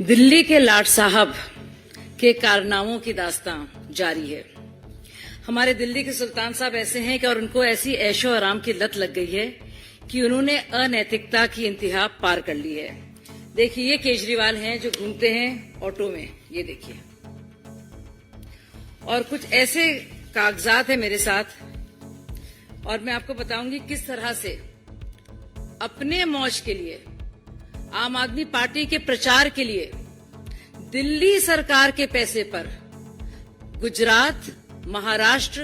दिल्ली के लाट साहब के कारनामों की दास्तां जारी है। हमारे दिल्ली के सुल्तान साहब ऐसे हैं कि और उनको ऐसी ऐशो आराम की लत लग गई है कि उन्होंने अनैतिकता की इंतहा पार कर ली है। देखिए, ये केजरीवाल हैं जो घूमते हैं ऑटो में, ये देखिए। और कुछ ऐसे कागजात हैं मेरे साथ और मैं आपको बताऊंगी किस तरह से अपने मौज के लिए, आम आदमी पार्टी के प्रचार के लिए दिल्ली सरकार के पैसे पर गुजरात, महाराष्ट्र,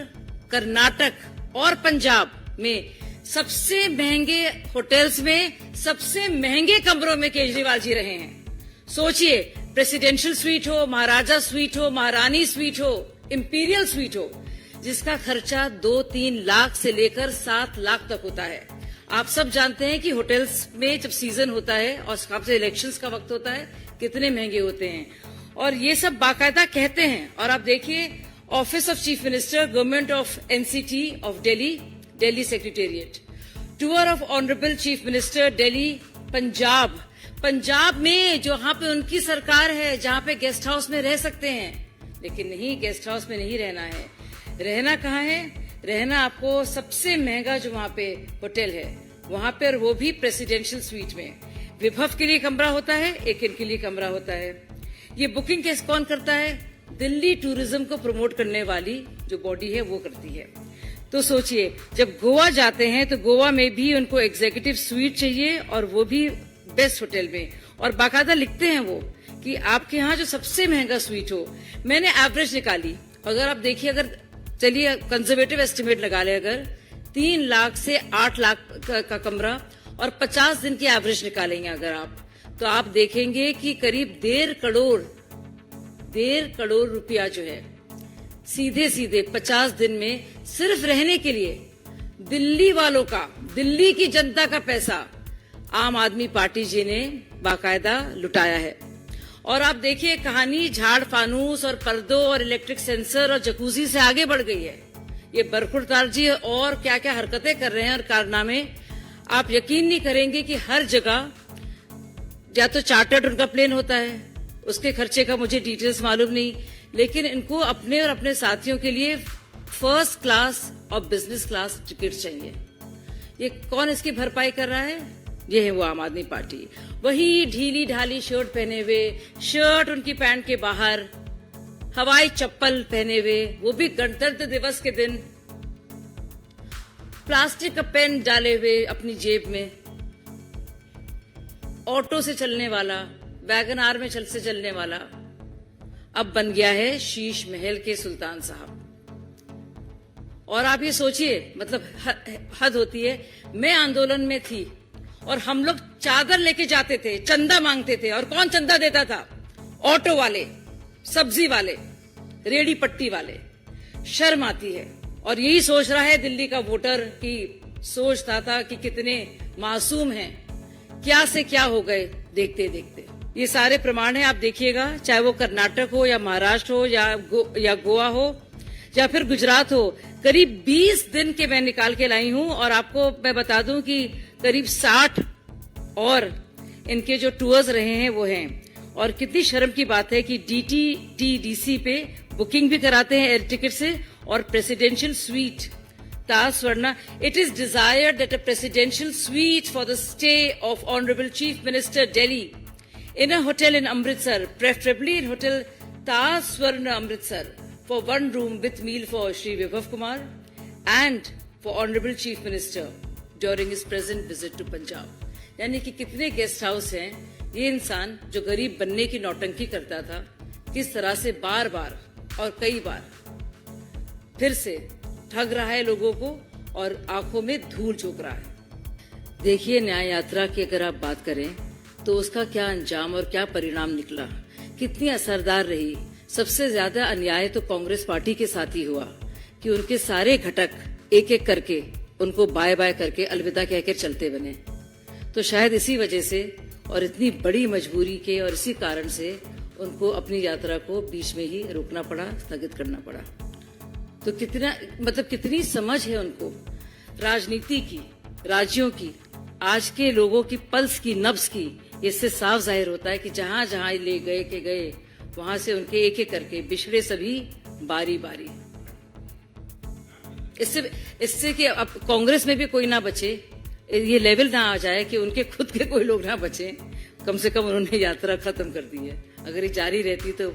कर्नाटक और पंजाब में सबसे महंगे होटल्स में सबसे महंगे कमरों में केजरीवाल जी रहे हैं। सोचिए, प्रेसिडेंशियल स्वीट हो, महाराजा स्वीट हो, महारानी स्वीट हो, इंपीरियल स्वीट हो, जिसका खर्चा 2-3 लाख से लेकर 7 लाख तक होता है। आप सब जानते हैं कि होटल्स में जब सीजन होता है और खासकर इलेक्शंस का वक्त होता है, कितने महंगे होते हैं। और ये सब बाकायदा कहते हैं। और आप देखिए, office of chief minister, government of NCT of Delhi, Delhi secretariat, tour of honourable chief minister Delhi, Punjab, Punjab में जहां पे उनकी सरकार है, जहां पे गेस्ट हाउस में रह सकते हैं। लेकिन नहीं, गेस्ट हाउस में नहीं रहना है। रहना कहाँ है? रहना आपको सबसे महंगा जो वहां पे होटल है वहां पर, वो भी प्रेसिडेंशियल स्वीट में। विभव के लिए कमरा होता है, एक इनके लिए कमरा होता है। ये बुकिंग केस कौन करता है? दिल्ली टूरिज्म को प्रमोट करने वाली जो बॉडी है वो करती है। तो सोचिए, जब गोवा जाते हैं तो गोवा में भी उनको एग्जीक्यूटिव स्वीट चाहिए और वो भी बेस्ट होटल में। और बाकायदा लिखते हैं वो कि आपके यहाँ जो सबसे महंगा स्वीट हो। मैंने एवरेज निकाली, अगर आप देखिए, अगर चलिए कंजर्वेटिव एस्टिमेट लगा ले, अगर 3 लाख से 8 लाख का कमरा और 50 दिन की एवरेज निकालेंगे अगर आप, तो आप देखेंगे कि करीब 1.5 करोड़ रुपया जो है सीधे सीधे 50 दिन में सिर्फ रहने के लिए दिल्ली वालों का, दिल्ली की जनता का पैसा आम आदमी पार्टी जी ने बाकायदा लुटाया है। और आप देखिए, कहानी झाड़ फानूस और पर्दों और इलेक्ट्रिक सेंसर और जकूजी से आगे बढ़ गई है। ये बरखुरदार जी और क्या क्या हरकतें कर रहे हैं और कारनामे, आप यकीन नहीं करेंगे कि हर जगह या तो चार्टर्ड उनका प्लेन होता है, उसके खर्चे का मुझे डिटेल्स मालूम नहीं, लेकिन इनको अपने और अपने साथियों के लिए फर्स्ट क्लास और बिजनेस क्लास टिकट चाहिए। ये कौन इसकी भरपाई कर रहा है? ये है वो आम आदमी पार्टी। वही ढीली ढाली शर्ट पहने हुए, शर्ट उनकी पैंट के बाहर, हवाई चप्पल पहने हुए, वो भी गणतंत्र दिवस के दिन, प्लास्टिक का पेन डाले हुए अपनी जेब में, ऑटो से चलने वाला, वैगन आर में से चलने वाला, अब बन गया है शीश महल के सुल्तान साहब। और आप ये सोचिए, मतलब हद होती है। मैं आंदोलन में थी और हम लोग चादर लेके जाते थे, चंदा मांगते थे। और कौन चंदा देता था? ऑटो वाले, सब्जी वाले, रेडी पट्टी वाले। शर्म आती है। और यही सोच रहा है दिल्ली का वोटर कि सोचता था कि कितने मासूम हैं, क्या से क्या हो गए देखते देखते। ये सारे प्रमाण हैं, आप देखिएगा, चाहे वो कर्नाटक हो या महाराष्ट्र हो या गोवा हो या फिर गुजरात हो। करीब 20 दिन के मैं निकाल के लाई हूं। और आपको मैं बता दूं कि करीब 60 और इनके जो टूर्स रहे हैं वो हैं। और कितनी शर्म की बात है कि DTTDC पे बुकिंग भी कराते हैं एयर टिकट से। और presidential suite Taj Swarna, it is desired that a presidential suite for the stay of honourable chief minister Delhi in a hotel in Amritsar, preferably in Hotel Taj Swarna Amritsar, for 1 room with meal for Shri Vibhav Kumar and for Honorable Chief Minister during his present visit to Punjab. यानी कि कितने guest house हैं। ये इंसान जो गरीब बनने की नौटंकी करता था, किस तरह से बार बार और कई बार फिर से ठग रहा है लोगों को और आंखों में धूल झोंक रहा है। देखिए, न्याय यात्रा की अगर आप बात करें तो उसका क्या अंजाम और क्या परिणाम निकला, कितनी असरदार रही। सबसे ज्यादा अन्याय तो कांग्रेस पार्टी के साथ ही हुआ कि उनके सारे घटक एक एक करके उनको बाय बाय करके अलविदा कहकर चलते बने। तो शायद इसी वजह से और इतनी बड़ी मजबूरी के और इसी कारण से उनको अपनी यात्रा को बीच में ही रोकना पड़ा, स्थगित करना पड़ा। तो कितनी समझ है उनको राजनीति की, राज्यों की, आज के लोगों की पल्स की, नब्ज की, इससे साफ जाहिर होता है कि जहां जहां ले गए के गए, वहां से उनके एक एक करके बिछड़े सभी बारी बारी। इससे कि अब कांग्रेस में भी कोई ना बचे, ये लेवल ना आ जाए कि उनके खुद के कोई लोग ना बचे। कम से कम उन्होंने यात्रा खत्म कर दी है। अगर ये जारी रहती तो